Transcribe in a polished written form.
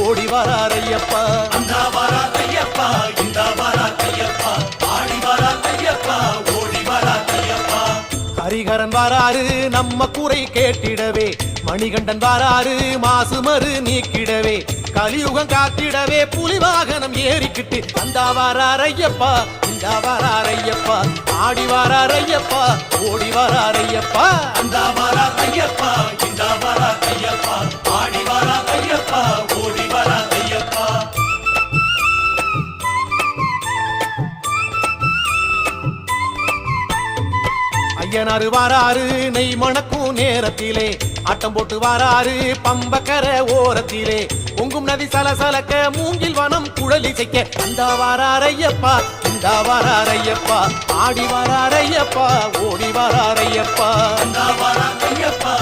ஓடி வரார் ஐயப்பா. அந்த வரார் ஐயப்பா, இந்த வரார் ஐயப்பா, ஆடி வரார் ஐயப்பா, ஓடி வரார் ஐயப்பா. ஹரிகரன் வராரு நம்ம குறை கேட்டிடவே, மணிகண்டன் வராரு மாசுமறு நீக்கிடவே, கலியுகம் காத்திடவே புலி வாகனம் ஏறிக்கிட்டு அந்த வரார் ஐயப்பா, இந்த வரார் ஐயப்பா, ஆடி வரார் ஐயப்பா, ஓடி வரார் ஐயப்பா. அந்த வரார் ஐயப்பா, இந்த வரார் ஐயப்பா, ஆடி வரார் ஐயப்பா, ஓடி வரார் ஐயப்பா. ஐயனாரு வாராரு நெய் மணக்கும் நேரத்திலே, ஆட்டம் போட்டு வாராரு பம்பக்கர ஓரத்திலே, பொங்கும் நதி சலசலக்க மூங்கில் வனம் குழலிசைக்க அந்த வாரார் ஐயப்பா, இந்த வாரார் ஐயப்பா, ஆடி வரார் ஐயப்பா, ஓடி வரார் ஐயப்பா. அந்த வரார் ஐயப்பா,